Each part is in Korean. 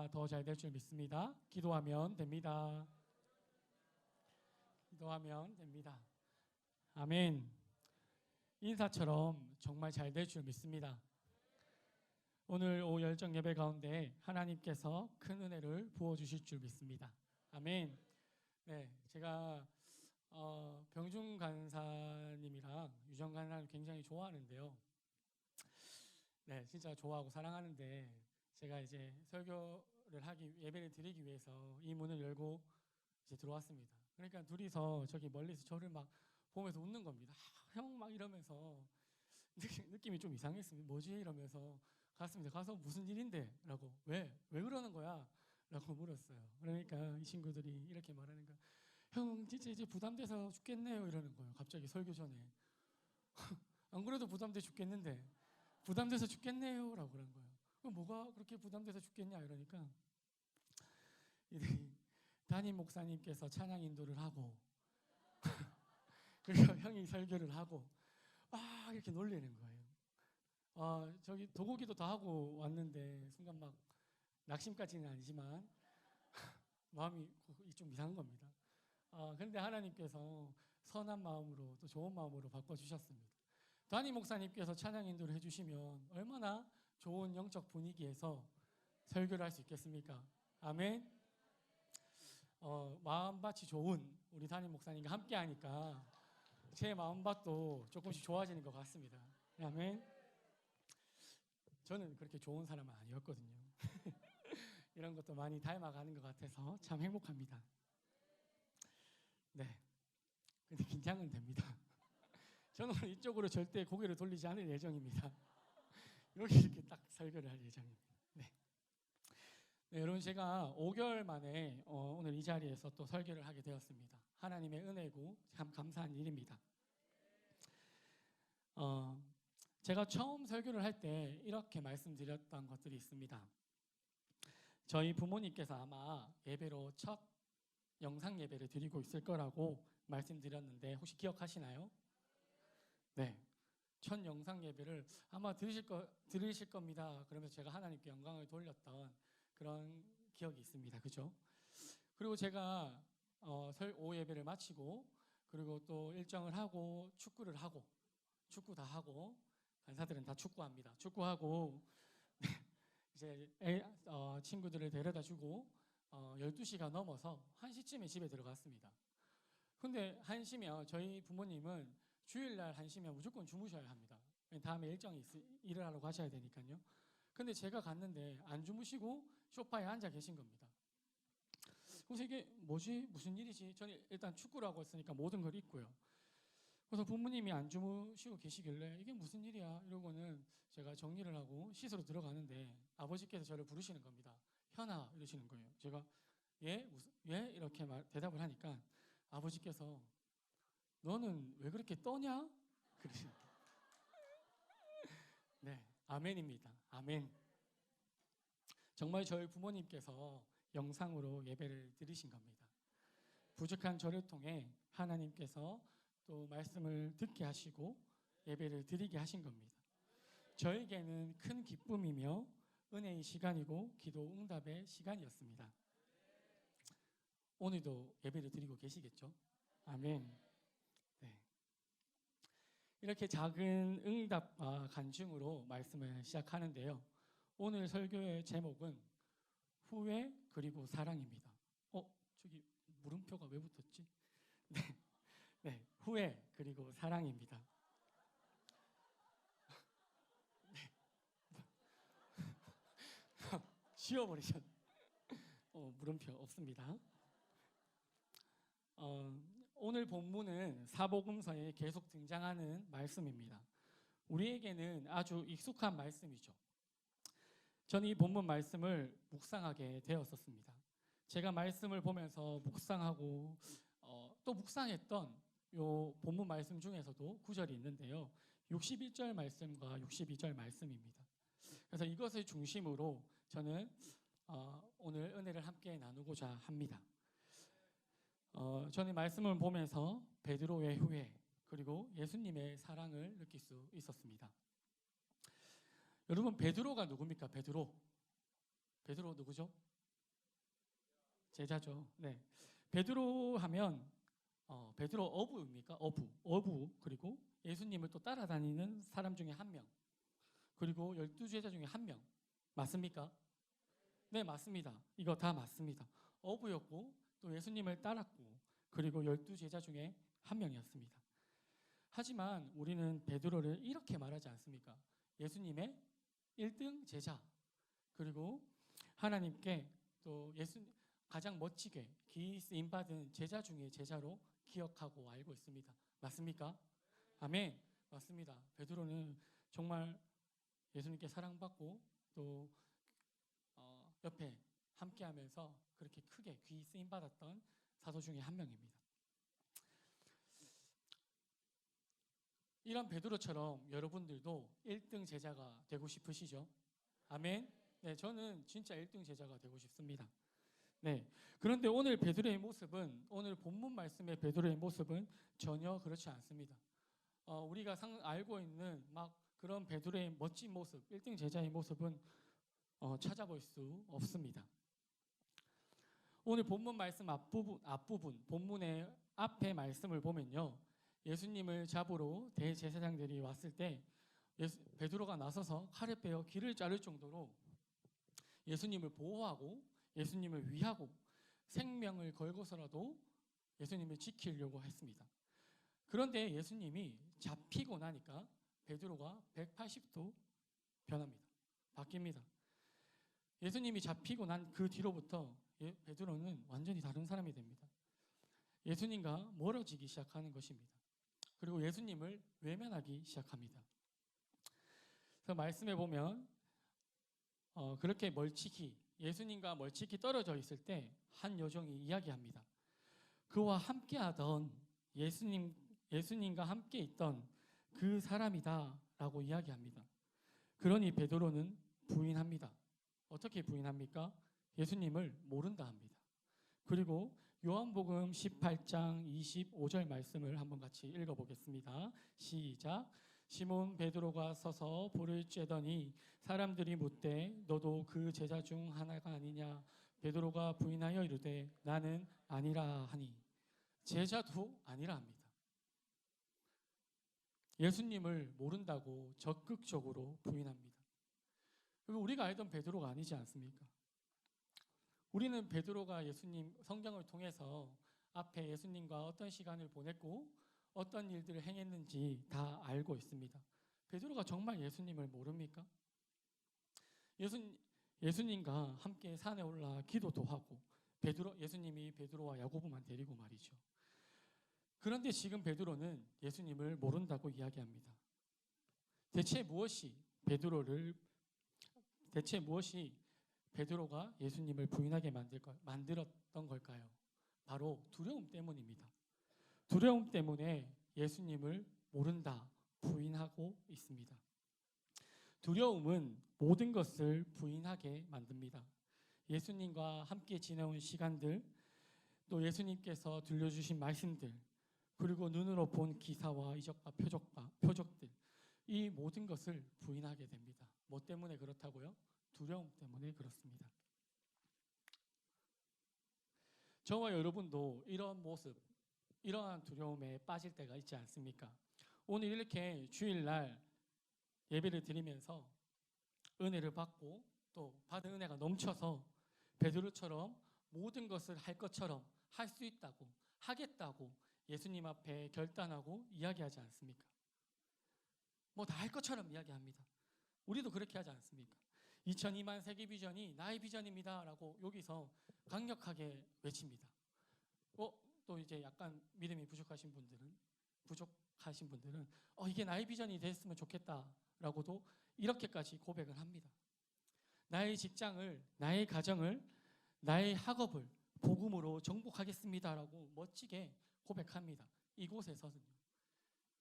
설교가 더 잘 될 줄 믿습니다. 기도하면 됩니다. 기도하면 됩니다. 아멘. 인사처럼 정말 잘 될 줄 믿습니다. 오늘 오후 열정 예배 가운데 하나님께서 큰 은혜를 부어주실 줄 믿습니다. 아멘. 네, 제가 병중 간사님이랑 유정 간사를 굉장히 좋아하는데요. 네, 진짜 좋아하고 사랑하는데 제가 이제 예배를 드리기 위해서 이 문을 열고 이제 들어왔습니다. 그러니까 둘이서 저기 멀리서 저를 막 보면서 웃는 겁니다. 형 막 이러면서 느낌이 좀 이상했습니다. 뭐지? 이러면서 갔습니다. 가서 무슨 일인데? 라고 왜 그러는 거야? 라고 물었어요. 그러니까 이 친구들이 이렇게 말하는 거야. 형 진짜 이제 부담돼서 죽겠네요 이러는 거예요. 갑자기 설교 전에. 안 그래도 부담돼 죽겠는데 부담돼서 죽겠네요 라고 그런 거예요. 그럼 뭐가 그렇게 부담돼서 죽겠냐 이러니까 담임 목사님께서 찬양 인도를 하고 그리고 형이 설교를 하고 막 이렇게 놀리는 거예요. 저기 도고기도 다 하고 왔는데 순간 막 낙심까지는 아니지만 마음이 좀 이상한 겁니다. 그런데 하나님께서 선한 마음으로 또 좋은 마음으로 바꿔주셨습니다. 담임 목사님께서 찬양 인도를 해주시면 얼마나 좋은 영적 분위기에서 설교를 할 수 있겠습니까? 아멘. 마음밭이 좋은 우리 담임 목사님과 함께 하니까 제 마음밭도 조금씩 좋아지는 것 같습니다. 아멘. 저는 그렇게 좋은 사람은 아니었거든요. 이런 것도 많이 닮아가는 것 같아서 참 행복합니다. 네. 근데 긴장은 됩니다. 저는 이쪽으로 절대 고개를 돌리지 않을 예정입니다. 여기 이렇게 딱 설교를 할 예정입니다. 네. 네, 여러분 제가 5개월 만에 오늘 이 자리에서 또 설교를 하게 되었습니다. 하나님의 은혜고 참 감사한 일입니다. 제가 처음 설교를 할 때 이렇게 말씀드렸던 것들이 있습니다. 저희 부모님께서 아마 예배로 첫 영상 예배를 드리고 있을 거라고 말씀드렸는데 혹시 기억하시나요? 네, 첫 영상 예배를 아마 들으실 겁니다. 그러면서 제가 하나님께 영광을 돌렸던 그런 기억이 있습니다. 그죠? 그리고 제가 오후 예배를 마치고 그리고 또 일정을 하고 축구 다 하고 간사들은 다 축구합니다. 축구하고 이제 친구들을 데려다주고 12시가 넘어서 1시쯤에 집에 들어갔습니다. 근데 1시면 저희 부모님은 주일날 1시면 무조건 주무셔야 합니다. 다음에 일을 하러 가셔야 되니까요. 근데 제가 갔는데 안 주무시고 소파에 앉아 계신 겁니다. 그래서 이게 뭐지? 무슨 일이지? 저는 일단 축구를 하고 있으니까 모든 걸 잊고요. 그래서 부모님이 안 주무시고 계시길래 이게 무슨 일이야? 이러고는 제가 정리를 하고 씻으러 들어가는데 아버지께서 저를 부르시는 겁니다. 현아 이러시는 거예요. 제가 예? 이렇게 대답을 하니까 아버지께서 너는 왜 그렇게 떠냐? 그러시는 거예요. 네, 아멘입니다. 아멘. 정말 저희 부모님께서 영상으로 예배를 드리신 겁니다. 부족한 저를 통해 하나님께서 또 말씀을 듣게 하시고 예배를 드리게 하신 겁니다. 저에게는 큰 기쁨이며 은혜의 시간이고 기도 응답의 시간이었습니다. 오늘도 예배를 드리고 계시겠죠? 아멘. 네. 이렇게 작은 응답과 간증으로 말씀을 시작하는데요. 오늘 설교의 제목은 후회 그리고 사랑입니다. 저기 물음표가 왜 붙었지? 네, 후회 그리고 사랑입니다. 네. 지워버리셨. 물음표 없습니다. 오늘 본문은 사복음서에 계속 등장하는 말씀입니다. 우리에게는 아주 익숙한 말씀이죠. 저는 이 본문 말씀을 묵상하게 되었었습니다. 제가 말씀을 보면서 묵상하고 또 묵상했던 요 본문 말씀 중에서도 구절이 있는데요. 61절 말씀과 62절 말씀입니다. 그래서 이것을 중심으로 저는 오늘 은혜를 함께 나누고자 합니다. 저는 말씀을 보면서 베드로의 후회 그리고 예수님의 사랑을 느낄 수 있었습니다. 여러분 베드로가 누굽니까? 베드로 누구죠? 제자죠. 네. 베드로 하면 베드로 어부입니까? 어부 그리고 예수님을 또 따라다니는 사람 중에 한 명. 그리고 12제자 중에 한 명. 맞습니까? 네, 맞습니다. 이거 다 맞습니다. 어부였고 또 예수님을 따랐고 그리고 12제자 중에 한 명이었습니다. 하지만 우리는 베드로를 이렇게 말하지 않습니까? 예수님의 1등 제자 그리고 하나님께 또 가장 멋지게 귀히 쓰임 받은 제자 중에 제자로 기억하고 알고 있습니다. 맞습니까? 아멘. 맞습니다. 베드로는 정말 예수님께 사랑받고 또 옆에 함께하면서 그렇게 크게 귀히 쓰임 받았던 사도 중에 한 명입니다. 이런 베드로처럼 여러분들도 1등 제자가 되고 싶으시죠? 아멘. 네, 저는 진짜 1등 제자가 되고 싶습니다. 네. 그런데 오늘 베드로의 모습은 오늘 본문 말씀의 베드로의 모습은 전혀 그렇지 않습니다. 우리가 알고 있는 막 그런 베드로의 멋진 모습, 1등 제자의 모습은 찾아볼 수 없습니다. 오늘 본문 말씀 앞부분 본문의 앞에 말씀을 보면요. 예수님을 잡으러 대제사장들이 왔을 때 베드로가 나서서 칼에 빼어 귀를 자를 정도로 예수님을 보호하고 예수님을 위하고 생명을 걸고서라도 예수님을 지키려고 했습니다. 그런데 예수님이 잡히고 나니까 베드로가 180도 변합니다. 바뀝니다. 예수님이 잡히고 난 그 뒤로부터 베드로는 완전히 다른 사람이 됩니다. 예수님과 멀어지기 시작하는 것입니다. 그리고 예수님을 외면하기 시작합니다. 그래서 말씀해 보면 그렇게 예수님과 멀찍이 떨어져 있을 때 한 여종이 이야기합니다. 그와 함께하던 예수님과 함께 있던 그 사람이다 라고 이야기합니다. 그러니 베드로는 부인합니다. 어떻게 부인합니까? 예수님을 모른다 합니다. 그리고 요한복음 18장 25절 말씀을 한번 같이 읽어보겠습니다. 시작. 시몬 베드로가 서서 볼을 쬐더니 사람들이 묻되 너도 그 제자 중 하나가 아니냐? 베드로가 부인하여 이르되 나는 아니라 하니. 제자도 아니라 합니다. 예수님을 모른다고 적극적으로 부인합니다. 그리고 우리가 알던 베드로가 아니지 않습니까? 우리는 베드로가 예수님 성경을 통해서 앞에 예수님과 어떤 시간을 보냈고 어떤 일들을 행했는지 다 알고 있습니다. 베드로가 정말 예수님을 모릅니까? 예수님과 함께 산에 올라 기도도 하고 예수님이 베드로와 야고보만 데리고 말이죠. 그런데 지금 베드로는 예수님을 모른다고 이야기합니다. 대체 무엇이 베드로가 예수님을 부인하게 만들었던 걸까요? 바로 두려움 때문입니다. 두려움 때문에 예수님을 모른다, 부인하고 있습니다. 두려움은 모든 것을 부인하게 만듭니다. 예수님과 함께 지내온 시간들, 또 예수님께서 들려주신 말씀들, 그리고 눈으로 본 기사와 이적과 표적들, 이 모든 것을 부인하게 됩니다. 뭐 때문에 그렇다고요? 두려움 때문에 그렇습니다. 저와 여러분도 이런 모습, 이러한 두려움에 빠질 때가 있지 않습니까? 오늘 이렇게 주일날 예배를 드리면서 은혜를 받고 또 받은 은혜가 넘쳐서 베드로처럼 모든 것을 할 것처럼 할 수 있다고, 하겠다고 예수님 앞에 결단하고 이야기하지 않습니까? 뭐 다 할 것처럼 이야기합니다. 우리도 그렇게 하지 않습니까? 2002만 세계 비전이 나의 비전입니다 라고 여기서 강력하게 외칩니다. 또 이제 약간 믿음이 부족하신 분들은 이게 나의 비전이 됐으면 좋겠다라고도 이렇게까지 고백을 합니다. 나의 직장을, 나의 가정을, 나의 학업을 복음으로 정복하겠습니다라고 멋지게 고백합니다. 이곳에서는요.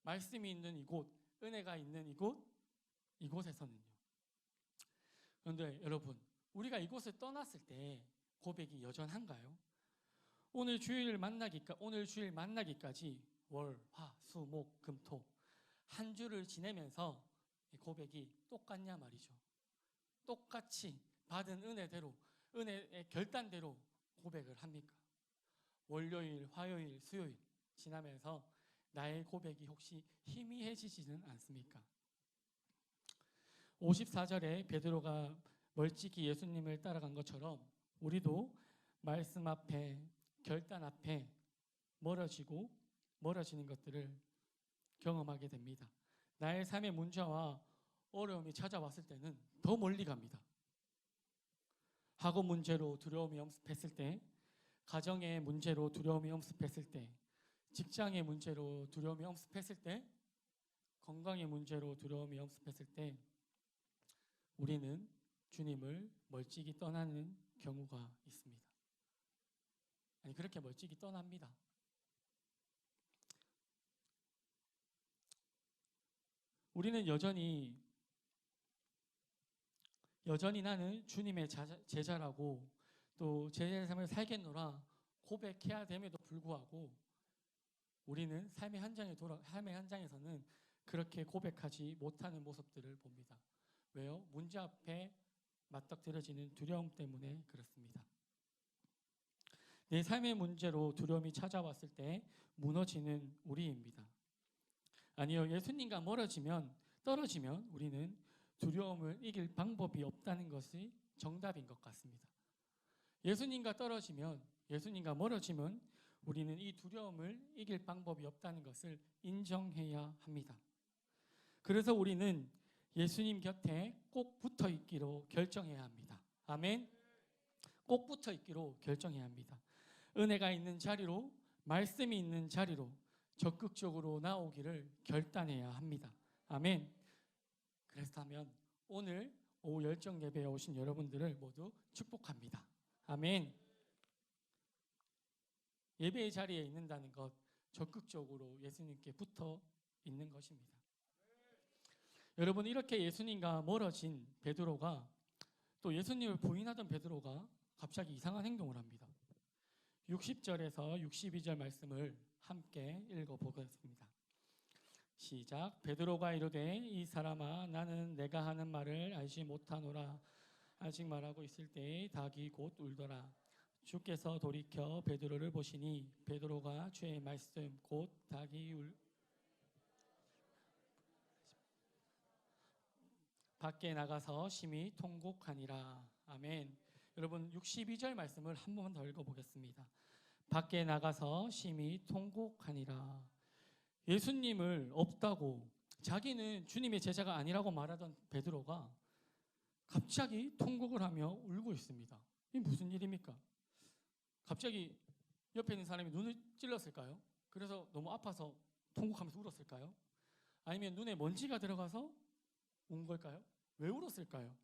말씀이 있는 이곳, 은혜가 있는 이곳에서는요. 그런데 여러분, 우리가 이곳을 떠났을 때 고백이 여전한가요? 오늘 주일 만나기까지 월, 화, 수, 목, 금, 토 한 주를 지내면서 고백이 똑같냐 말이죠. 똑같이 받은 은혜의 결단대로 고백을 합니까? 월요일, 화요일, 수요일 지나면서 나의 고백이 혹시 희미해지지는 않습니까? 54절에 베드로가 멀찍이 예수님을 따라간 것처럼 우리도 말씀 앞에, 결단 앞에 멀어지는 것들을 경험하게 됩니다. 나의 삶의 문제와 어려움이 찾아왔을 때는 더 멀리 갑니다. 학업 문제로 두려움이 엄습했을 때, 가정의 문제로 두려움이 엄습했을 때, 직장의 문제로 두려움이 엄습했을 때, 건강의 문제로 두려움이 엄습했을 때 우리는 주님을 멀찍이 떠나는 경우가 있습니다. 아니, 그렇게 멀찍이 떠납니다. 우리는 여전히 나는 주님의 제자라고 또 제자의 삶을 살겠노라 고백해야 됨에도 불구하고 우리는 삶의 현장에서는 그렇게 고백하지 못하는 모습들을 봅니다. 왜요? 문제 앞에 맞닥뜨려지는 두려움 때문에 그렇습니다. 내 삶의 문제로 두려움이 찾아왔을 때 무너지는 우리입니다. 아니요, 예수님과 떨어지면 우리는 두려움을 이길 방법이 없다는 것이 정답인 것 같습니다. 예수님과 멀어지면 우리는 이 두려움을 이길 방법이 없다는 것을 인정해야 합니다. 그래서 우리는 예수님 곁에 꼭 붙어 있기로 결정해야 합니다. 아멘. 꼭 붙어 있기로 결정해야 합니다. 은혜가 있는 자리로, 말씀이 있는 자리로 적극적으로 나오기를 결단해야 합니다. 아멘. 그렇다면 오늘 오후 열정 예배에 오신 여러분들을 모두 축복합니다. 아멘. 예배의 자리에 있는다는 것, 적극적으로 예수님께 붙어 있는 것입니다. 여러분, 이렇게 예수님과 멀어진 베드로가, 또 예수님을 부인하던 베드로가 갑자기 이상한 행동을 합니다. 60절에서 62절 말씀을 함께 읽어보겠습니다. 시작. 베드로가 이르되 이 사람아, 나는 내가 하는 말을 알지 못하노라. 아직 말하고 있을 때에 닭이 곧 울더라. 주께서 돌이켜 베드로를 보시니 베드로가 주의 말씀 곧 닭이 밖에 나가서 심히 통곡하니라. 아멘. 여러분, 62절 말씀을 한 번 더 읽어보겠습니다. 밖에 나가서 심히 통곡하니라. 예수님을 없다고, 자기는 주님의 제자가 아니라고 말하던 베드로가 갑자기 통곡을 하며 울고 있습니다. 이게 무슨 일입니까? 갑자기 옆에 있는 사람이 눈을 찔렀을까요? 그래서 너무 아파서 통곡하면서 울었을까요? 아니면 눈에 먼지가 들어가서 운 걸까요? 왜 울었을까요?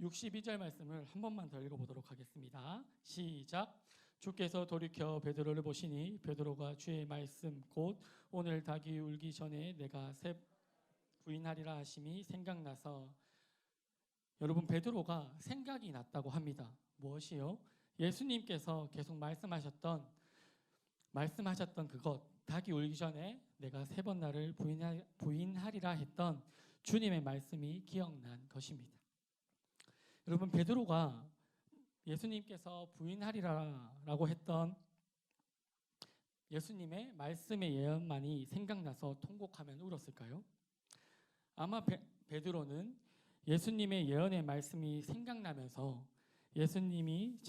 62절 말씀을 한 번만 더 읽어보도록 하겠습니다. 시작. 주께서 돌이켜 베드로를 보시니 베드로가 주의 말씀 곧 오늘 닭이 울기 전에 내가 새 부인하리라 하심이 생각나서. 여러분, 베드로가 생각이 났다고 합니다. 무엇이요? 예수님께서 계속 말씀하셨던 그것, 닭이 울기 전에 내가 3번 나를 부인하리라 했던 주님의 말씀이 기억난 것입니다. 여러분, 베드로가 예수님께서 부인하리라라고 했던 예수님의 말씀의 예언만이 생각나서 통곡하면 울었을까요? 아마 베드로는 예수님의 예언의 말씀이 생각나면서 예수님이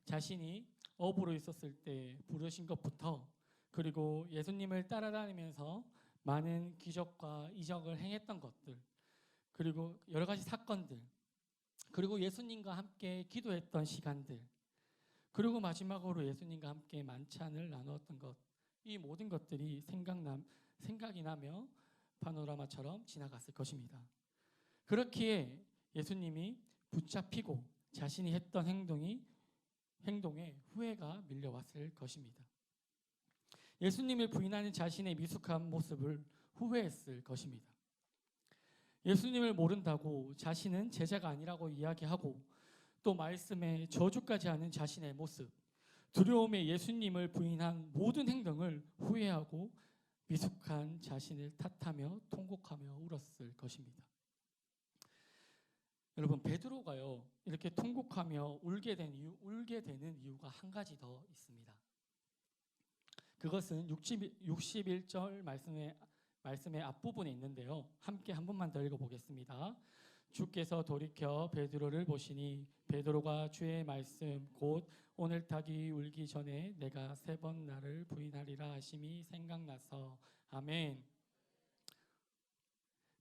자신이 어부로 있었을 때 부르신 것부터, 그리고 예수님을 따라다니면서 많은 기적과 이적을 행했던 것들, 그리고 여러 가지 사건들, 그리고 예수님과 함께 기도했던 시간들, 그리고 마지막으로 예수님과 함께 만찬을 나누었던 것, 이 모든 것들이 생각이 나며 파노라마처럼 지나갔을 것입니다. 그렇기에 예수님이 붙잡히고 자신이 했던 행동에 후회가 밀려왔을 것입니다. 예수님을 부인하는 자신의 미숙한 모습을 후회했을 것입니다. 예수님을 모른다고 자신은 제자가 아니라고 이야기하고 또 말씀에 저주까지 하는 자신의 모습, 두려움에 예수님을 부인한 모든 행동을 후회하고 미숙한 자신을 탓하며 통곡하며 울었을 것입니다. 여러분, 베드로가요 이렇게 통곡하며 울게 되는 이유가 한 가지 더 있습니다. 그것은 61절 말씀의 앞부분에 있는데요. 함께 한 번만 더 읽어보겠습니다. 주께서 돌이켜 베드로를 보시니 베드로가 주의 말씀 곧 오늘 닭이 울기 전에 내가 3번 나를 부인하리라 하심이 생각나서. 아멘.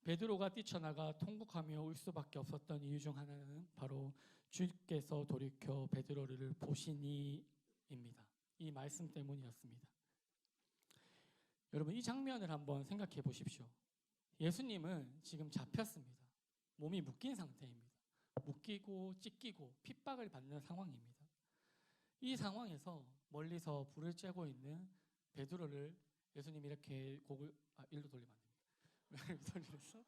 베드로가 뛰쳐나가 통곡하며 울 수밖에 없었던 이유 중 하나는 바로 주께서 돌이켜 베드로를 보시니입니다. 이 말씀 때문이었습니다. 여러분, 이 장면을 한번 생각해 보십시오. 예수님은 지금 잡혔습니다. 몸이 묶인 상태입니다. 묶이고 찢기고 핍박을 받는 상황입니다. 이 상황에서 멀리서 불을 쬐고 있는 베드로를 예수님이 이렇게 일로 돌리면 안 됩니다. 이렇게 돌려서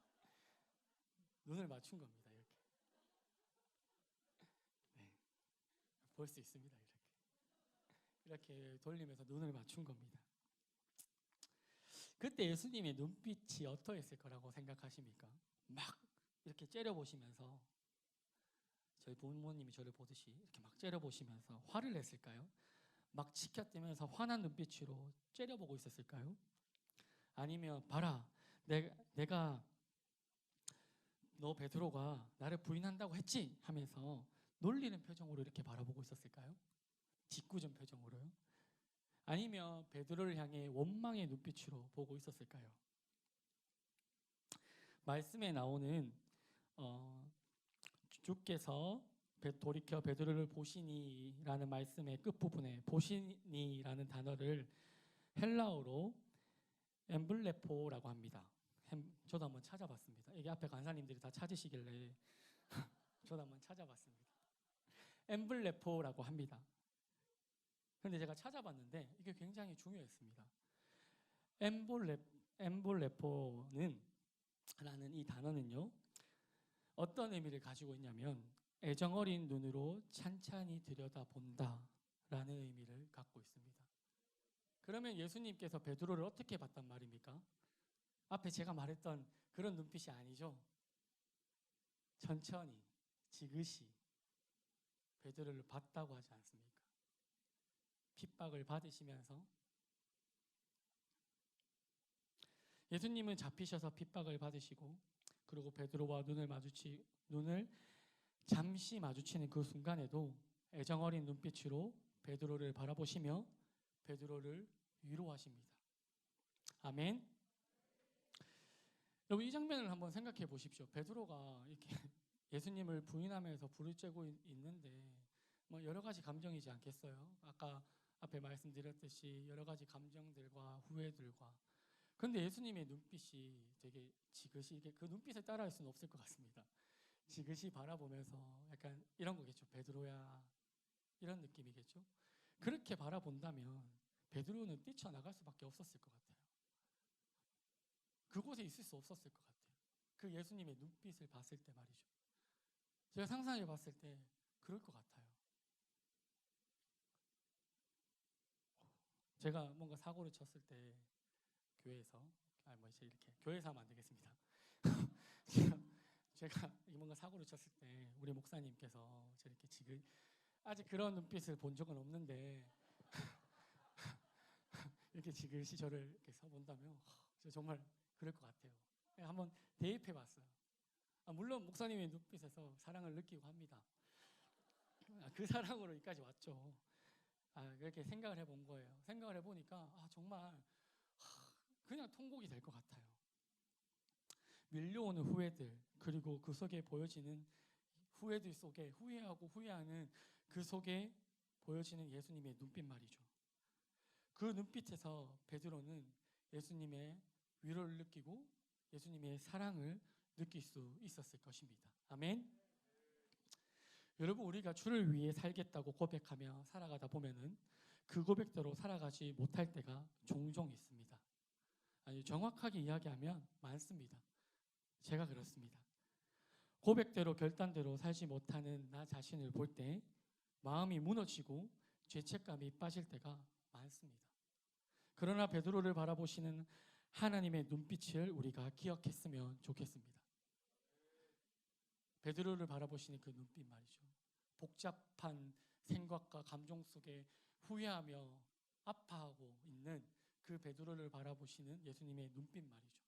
눈을 맞춘 겁니다. 이렇게. 네. 볼 수 있습니다. 이렇게 돌리면서 눈을 맞춘 겁니다. 그때 예수님의 눈빛이 어떠했을 거라고 생각하십니까? 막 이렇게 째려보시면서, 저희 부모님이 저를 보듯이 이렇게 막 째려보시면서 화를 냈을까요? 막 치켜뜨면서 화난 눈빛으로 째려보고 있었을까요? 아니면 봐라, 내가 너 베드로가 나를 부인한다고 했지? 하면서 놀리는 표정으로 이렇게 바라보고 있었을까요? 짓궂은 표정으로요? 아니면 베드로를 향해 원망의 눈빛으로 보고 있었을까요? 말씀에 나오는 주께서 돌이켜 베드로를 보시니라는 말씀의 끝부분에 보시니라는 단어를 헬라어로 엠블레포라고 합니다. 저도 한번 찾아봤습니다. 이게 앞에 간사님들이 다 찾으시길래 저도 한번 찾아봤습니다. 엠블레포라고 합니다. 그런데 제가 찾아봤는데 이게 굉장히 중요했습니다. 엠볼레포는 라는 이 단어는요, 어떤 의미를 가지고 있냐면 애정어린 눈으로 찬찬히 들여다본다 라는 의미를 갖고 있습니다. 그러면 예수님께서 베드로를 어떻게 봤단 말입니까? 앞에 제가 말했던 그런 눈빛이 아니죠. 천천히 지그시 베드로를 봤다고 하지 않습니까? 핍박을 받으시면서, 예수님은 잡히셔서 핍박을 받으시고 그리고 베드로와 눈을 잠시 마주치는 그 순간에도 애정어린 눈빛으로 베드로를 바라보시며 베드로를 위로하십니다. 아멘. 여러분, 이 장면을 한번 생각해 보십시오. 베드로가 이렇게 예수님을 부인하면서 불을 쬐고 있는데 뭐 여러 가지 감정이지 않겠어요? 아까 앞에 말씀드렸듯이 여러 가지 감정들과 후회들과, 그런데 예수님의 눈빛이 되게 지그시, 그 눈빛을 따라할 수는 없을 것 같습니다. 지그시 바라보면서 약간 이런 거겠죠. 베드로야, 이런 느낌이겠죠. 그렇게 바라본다면 베드로는 뛰쳐나갈 수밖에 없었을 것 같아요. 그곳에 있을 수 없었을 것 같아요. 그 예수님의 눈빛을 봤을 때 말이죠. 제가 상상해 봤을 때 그럴 것 같아요. 제가 뭔가 사고를 쳤을 때 교회에서, 이렇게 교회에서 하면 안 되겠습니다. 제가 뭔가 사고를 쳤을 때 우리 목사님께서 저렇게 지금 아직 그런 눈빛을 본 적은 없는데 이렇게 지그시 저를 이렇게 서본다면 정말 그럴 것 같아요. 한번 대입해 봤어요. 물론 목사님의 눈빛에서 사랑을 느끼고 합니다. 그 사랑으로 여기까지 왔죠. 그렇게 생각을 해본 거예요. 생각을 해보니까 정말 그냥 통곡이 될 것 같아요. 밀려오는 후회들, 그리고 그 속에 보여지는 후회들 속에 후회하고 후회하는 그 속에 보여지는 예수님의 눈빛 말이죠. 그 눈빛에서 베드로는 예수님의 위로를 느끼고 예수님의 사랑을 느낄 수 있었을 것입니다. 아멘. 여러분, 우리가 주를 위해 살겠다고 고백하며 살아가다 보면은 그 고백대로 살아가지 못할 때가 종종 있습니다. 아니, 정확하게 이야기하면 많습니다. 제가 그렇습니다. 고백대로 결단대로 살지 못하는 나 자신을 볼 때 마음이 무너지고 죄책감이 빠질 때가 많습니다. 그러나 베드로를 바라보시는 하나님의 눈빛을 우리가 기억했으면 좋겠습니다. 베드로를 바라보시는 그 눈빛 말이죠. 복잡한 생각과 감정 속에 후회하며 아파하고 있는 그 베드로를 바라보시는 예수님의 눈빛 말이죠.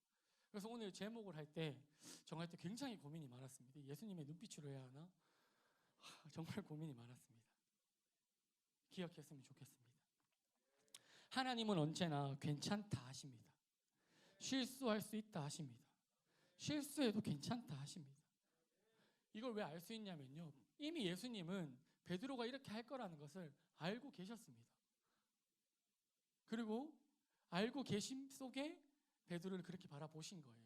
그래서 오늘 제목을 할 때 정할 때 굉장히 고민이 많았습니다. 예수님의 눈빛으로 해야 하나? 정말 고민이 많았습니다. 기억했으면 좋겠습니다. 하나님은 언제나 괜찮다 하십니다. 실수할 수 있다 하십니다. 실수해도 괜찮다 하십니다. 이걸 왜 알 수 있냐면요, 이미 예수님은 베드로가 이렇게 할 거라는 것을 알고 계셨습니다. 그리고 알고 계심 속에 베드로를 그렇게 바라보신 거예요.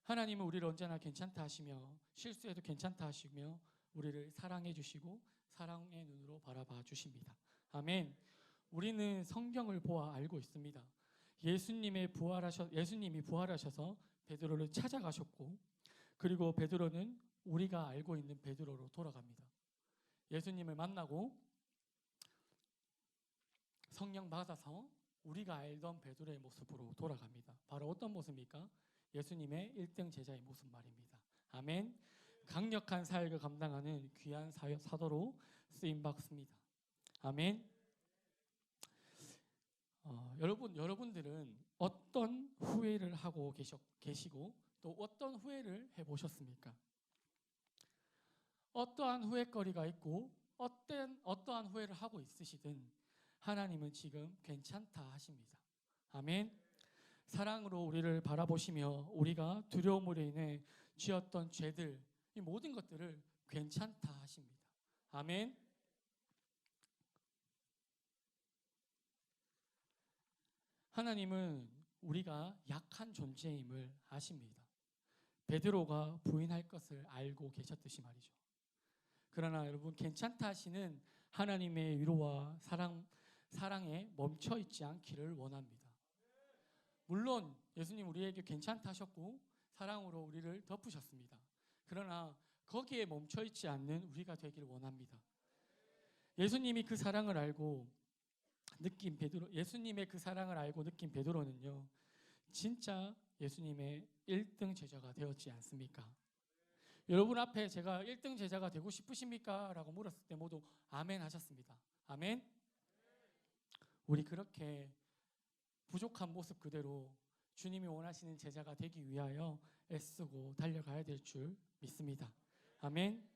하나님은 우리를 언제나 괜찮다 하시며 실수해도 괜찮다 하시며 우리를 사랑해 주시고 사랑의 눈으로 바라봐 주십니다. 아멘. 우리는 성경을 보아 알고 있습니다. 예수님이 부활하셔서 베드로를 찾아가셨고, 그리고 베드로는 우리가 알고 있는 베드로로 돌아갑니다. 예수님을 만나고 성령 받아서 우리가 알던 베드로의 모습으로 돌아갑니다. 바로 어떤 모습입니까? 예수님의 1등 제자의 모습 말입니다. 아멘. 강력한 사역을 감당하는 귀한 사도로 쓰임받습니다. 아멘. 여러분들은 어떤 후회를 하고 계시고 또 어떤 후회를 해보셨습니까? 어떠한 후회거리가 있고 어떠한 후회를 하고 있으시든 하나님은 지금 괜찮다 하십니다. 아멘. 사랑으로 우리를 바라보시며 우리가 두려움으로 인해 지었던 죄들, 이 모든 것들을 괜찮다 하십니다. 아멘. 하나님은 우리가 약한 존재임을 아십니다. 베드로가 부인할 것을 알고 계셨듯이 말이죠. 그러나 여러분, 괜찮다 하시는 하나님의 위로와 사랑에 멈춰 있지 않기를 원합니다. 물론 예수님 우리에게 괜찮다 하셨고 사랑으로 우리를 덮으셨습니다. 그러나 거기에 멈춰 있지 않는 우리가 되길 원합니다. 예수님의 그 사랑을 알고 느낀 베드로는요, 진짜 예수님의 1등 제자가 되었지 않습니까? 여러분 앞에 제가 1등 제자가 되고 싶으십니까? 라고 물었을 때 모두 아멘 하셨습니다. 아멘. 우리 그렇게 부족한 모습 그대로 주님이 원하시는 제자가 되기 위하여 애쓰고 달려가야 될 줄 믿습니다. 아멘.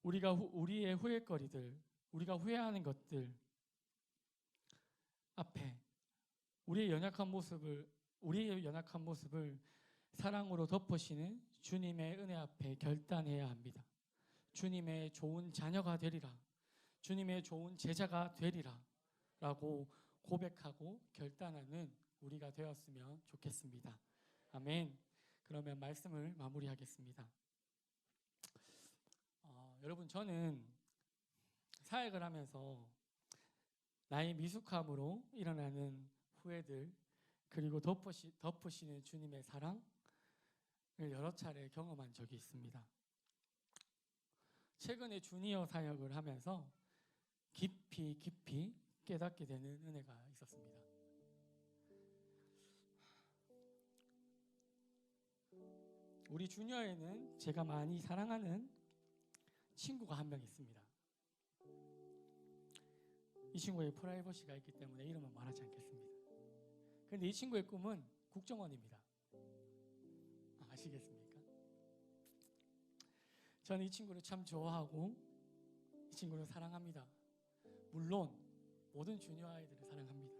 우리의 후회거리들, 우리가 후회하는 것들 앞에 우리의 연약한 모습을 사랑으로 덮으시는 주님의 은혜 앞에 결단해야 합니다. 주님의 좋은 자녀가 되리라, 주님의 좋은 제자가 되리라 라고 고백하고 결단하는 우리가 되었으면 좋겠습니다. 아멘. 그러면 말씀을 마무리하겠습니다. 여러분, 저는 사역을 하면서 나의 미숙함으로 일어나는 후회들, 그리고 덮으시는 주님의 사랑을 여러 차례 경험한 적이 있습니다. 최근에 주니어 사역을 하면서 깊이 깨닫게 되는 은혜가 있었습니다. 우리 주니어에는 제가 많이 사랑하는 친구가 한 명 있습니다. 이 친구의 프라이버시가 있기 때문에 이름은 말하지 않겠습니다. 그런데 이 친구의 꿈은 국정원입니다. 아시겠습니까? 저는 이 친구를 참 좋아하고 이 친구를 사랑합니다. 물론 모든 주니어 아이들을 사랑합니다.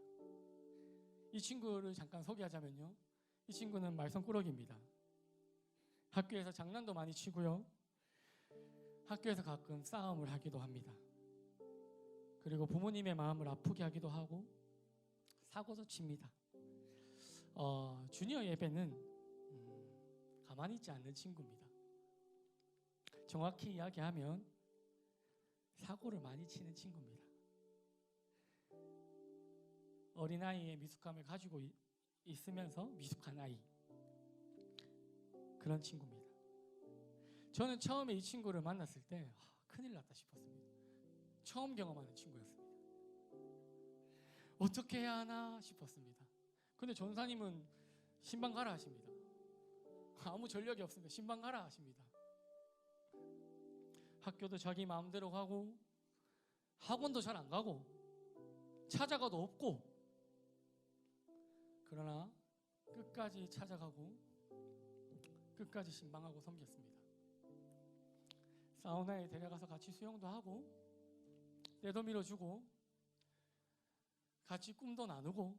이 친구를 잠깐 소개하자면요, 이 친구는 말썽꾸러기입니다. 학교에서 장난도 많이 치고요, 학교에서 가끔 싸움을 하기도 합니다. 그리고 부모님의 마음을 아프게 하기도 하고 사고도 칩니다. 주니어 예배는 가만히 있지 않는 친구입니다. 정확히 이야기하면 사고를 많이 치는 친구입니다. 어린아이의 미숙함을 가지고 있으면서 미숙한 아이, 그런 친구입니다. 저는 처음에 이 친구를 만났을 때 큰일 났다 싶었습니다. 처음 경험하는 친구였습니다. 어떻게 해야 하나 싶었습니다. 근데 전사님은 신방 가라 하십니다. 아무 전력이 없습니다. 신방 가라 하십니다. 학교도 자기 마음대로 가고 학원도 잘 안 가고 찾아가도 없고, 그러나 끝까지 찾아가고 끝까지 신방하고 섬겼습니다. 사우나에 데려가서 같이 수영도 하고 때도 밀어주고 같이 꿈도 나누고,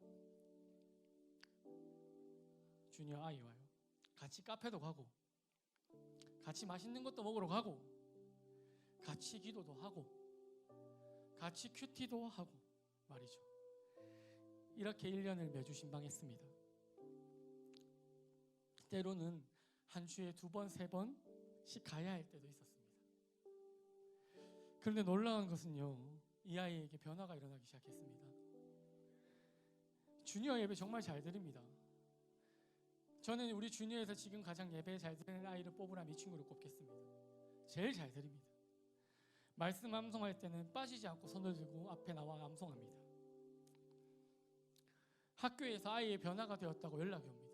주니어 아이와요 같이 카페도 가고 같이 맛있는 것도 먹으러 가고 같이 기도도 하고 같이 큐티도 하고 말이죠. 이렇게 1년을 매주 신방했습니다. 때로는 한 주에 2번, 3번씩 가야 할 때도 있었습니다. 그런데 놀라운 것은요, 이 아이에게 변화가 일어나기 시작했습니다. 주니어 예배 정말 잘 드립니다. 저는 우리 주니어에서 지금 가장 예배 잘 드리는 아이를 뽑으라면 이 친구를 꼽겠습니다. 제일 잘 드립니다. 말씀 암송할 때는 빠지지 않고 손을 들고 앞에 나와 암송합니다. 학교에서 아이의 변화가 되었다고 연락이 옵니다.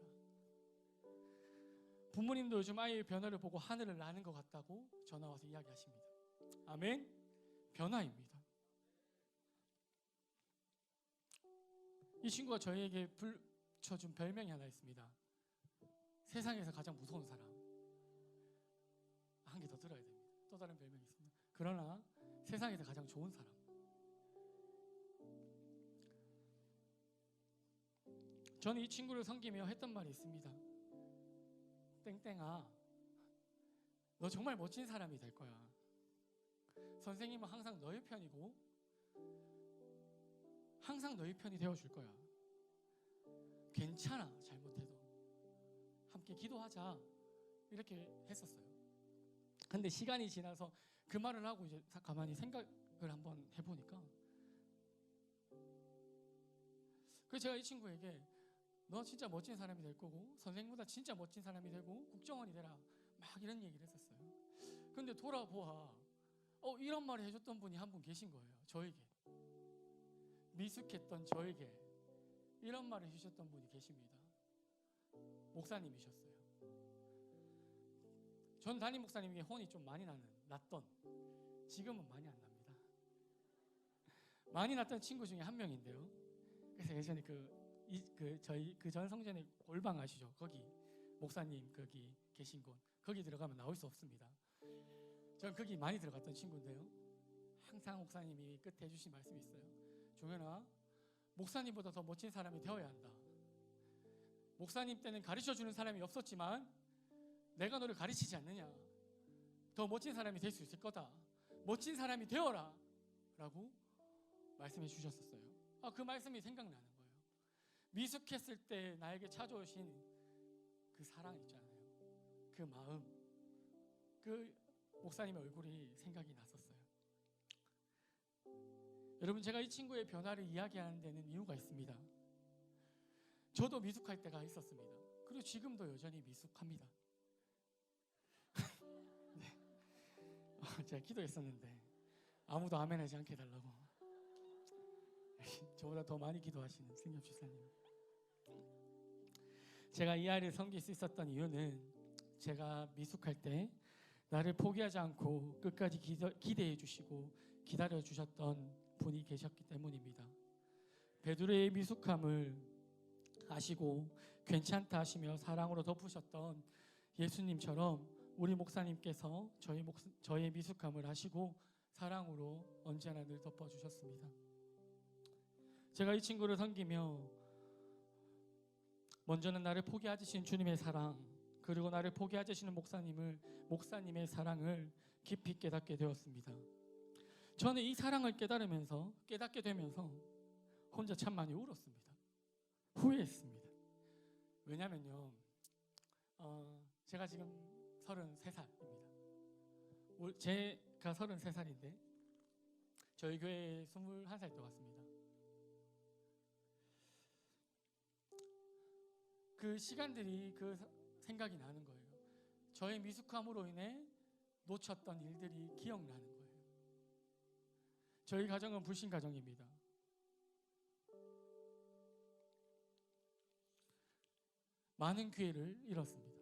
부모님도 요즘 아이의 변화를 보고 하늘을 나는 것 같다고 전화 와서 이야기하십니다. 아멘. 변화입니다. 이 친구가 저희에게 붙여준 별명이 하나 있습니다. 세상에서 가장 무서운 사람. 한 개 더 들어야 됩니다. 또 다른 별명이 있습니다. 그러나 세상에서 가장 좋은 사람. 저는 이 친구를 섬기며 했던 말이 있습니다. 땡땡아, 너 정말 멋진 사람이 될 거야. 선생님은 항상 너의 편이고 항상 너의 편이 되어줄 거야. 괜찮아, 잘못해도 함께 기도하자, 이렇게 했었어요. 근데 시간이 지나서 그 말을 하고 이제 가만히 생각을 한번 해보니까, 그래서 제가 이 친구에게 너 진짜 멋진 사람이 될 거고 선생님보다 진짜 멋진 사람이 되고 국정원이 되라, 막 이런 얘기를 했었어요. 근데 돌아보아 이런 말을 해줬던 분이 한 분 계신 거예요. 저에게, 미숙했던 저에게 이런 말을 해주셨던 분이 계십니다. 목사님이셨어요. 전 담임 목사님에게 혼이 좀 많이 났던, 지금은 많이 안 납니다. 많이 났던 친구 중에 한 명인데요. 그래서 예전에 저희 그 전 성전에 골방 아시죠? 거기 목사님 거기 계신 곳, 거기 들어가면 나올 수 없습니다. 전 거기 많이 들어갔던 친구인데요. 항상 목사님이 끝에 해주신 말씀이 있어요. 종현아, 목사님보다 더 멋진 사람이 되어야 한다. 목사님 때는 가르쳐주는 사람이 없었지만 내가 너를 가르치지 않느냐. 더 멋진 사람이 될 수 있을 거다. 멋진 사람이 되어라 라고 말씀해 주셨었어요. 그 말씀이 생각나는 거예요. 미숙했을 때 나에게 찾아오신 그 사랑 있잖아요. 그 마음, 그 목사님의 얼굴이 생각이 났었어요. 여러분, 제가 이 친구의 변화를 이야기하는 데는 이유가 있습니다. 저도 미숙할 때가 있었습니다. 그리고 지금도 여전히 미숙합니다. 네. 제가 기도했었는데 아무도 아멘하지 않게 해달라고. 저보다 더 많이 기도하시는 승엽 집사님. 제가 이 아이를 섬길 수 있었던 이유는 제가 미숙할 때 나를 포기하지 않고 끝까지 기대해 주시고 기다려 주셨던 분이 계셨기 때문입니다. 베드로의 미숙함을 아시고 괜찮다 하시며 사랑으로 덮으셨던 예수님처럼 우리 목사님께서 저의 미숙함을 아시고 사랑으로 언제나 늘 덮어주셨습니다. 제가 이 친구를 섬기며 먼저는 나를 포기하시는 주님의 사랑, 그리고 나를 포기하시는 목사님의 사랑을 깊이 깨닫게 되었습니다. 저는 이 사랑을 깨닫게 되면서 혼자 참 많이 울었습니다. 후회했습니다. 왜냐면요, 제가 지금 33살입니다. 제가 33살인데 저희 교회에 21살 때 왔습니다. 그 시간들이 생각이 나는 거예요. 저의 미숙함으로 인해 놓쳤던 일들이 기억나는 거예요. 저희 가정은 불신 가정입니다. 많은 기회를 잃었습니다.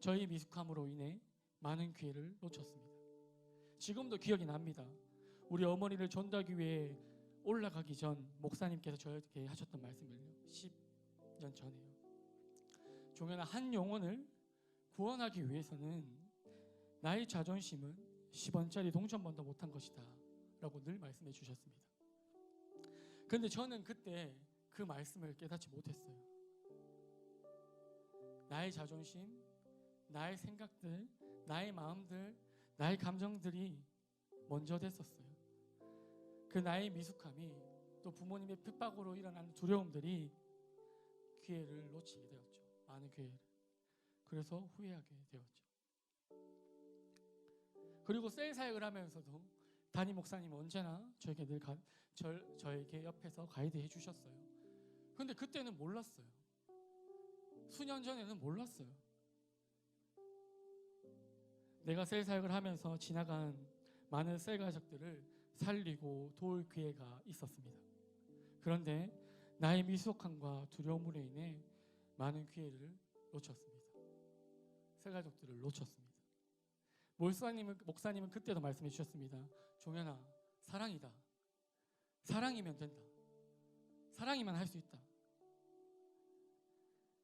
저희 미숙함으로 인해 많은 기회를 놓쳤습니다. 지금도 기억이 납니다. 우리 어머니를 전도하기 위해 올라가기 전 목사님께서 저에게 하셨던 말씀을요. 10년 전에요. 종현아, 한 영혼을 구원하기 위해서는 나의 자존심은 10원짜리 동전번도 못한 것이다 라고 늘 말씀해 주셨습니다. 그런데 저는 그때 그 말씀을 깨닫지 못했어요. 나의 자존심, 나의 생각들, 나의 마음들, 나의 감정들이 먼저 됐었어요. 그 나의 미숙함이 또 부모님의 핍박으로 일어나는 두려움들이 기회를 놓치게 되었죠. 많은 기회를. 그래서 후회하게 되었죠. 그리고 셀 사역을 하면서도 담임 목사님은 언제나 저에게 늘 저에게 옆에서 가이드 해주셨어요. 근데 그때는 몰랐어요. 수년 전에는 몰랐어요. 내가 셀 사역을 하면서 지나간 많은 셀 가족들을 살리고 도울 기회가 있었습니다. 그런데 나의 미숙함과 두려움으로 인해 많은 기회를 놓쳤습니다. 셀 가족들을 놓쳤습니다. 목사님은 그때도 말씀해 주셨습니다. 종현아, 사랑이다. 사랑이면 된다. 사랑이면 할 수 있다.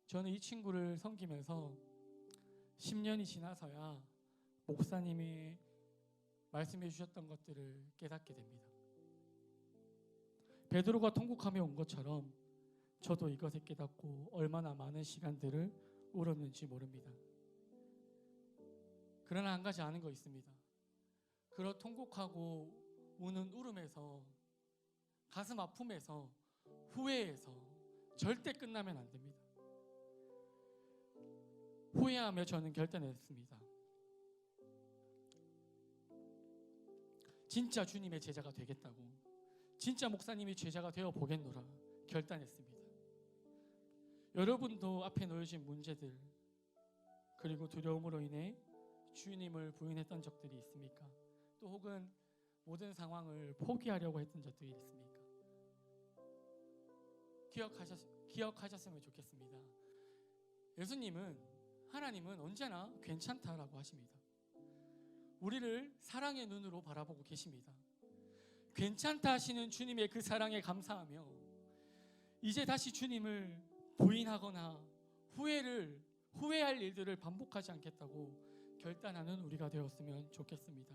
저는 이 친구를 섬기면서 10년이 지나서야 목사님이 말씀해 주셨던 것들을 깨닫게 됩니다. 베드로가 통곡하며 온 것처럼 저도 이것을 깨닫고 얼마나 많은 시간들을 울었는지 모릅니다. 그러나 한 가지 아는 거 있습니다. 그런 통곡하고 우는 울음에서, 가슴 아픔에서, 후회에서 절대 끝나면 안 됩니다. 후회하며 저는 결단했습니다. 진짜 주님의 제자가 되겠다고, 진짜 목사님이 제자가 되어 보겠노라 결단했습니다. 여러분도 앞에 놓여진 문제들 그리고 두려움으로 인해 주님을 부인했던 적들이 있습니까? 또 혹은 모든 상황을 포기하려고 했던 적들이 있습니까? 기억하셨으면 좋겠습니다. 하나님은 언제나 괜찮다라고 하십니다. 우리를 사랑의 눈으로 바라보고 계십니다. 괜찮다 하시는 주님의 그 사랑에 감사하며 이제 다시 주님을 부인하거나 후회할 일들을 반복하지 않겠다고 결단하는 우리가 되었으면 좋겠습니다.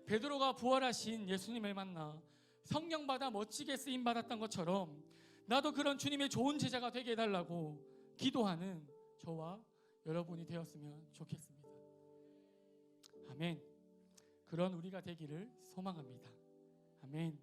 베드로가 부활하신 예수님을 만나 성령 받아 멋지게 쓰임 받았던 것처럼 나도 그런 주님의 좋은 제자가 되게 해달라고 기도하는 저와 여러분이 되었으면 좋겠습니다. 아멘. 그런 우리가 되기를 소망합니다. 아멘.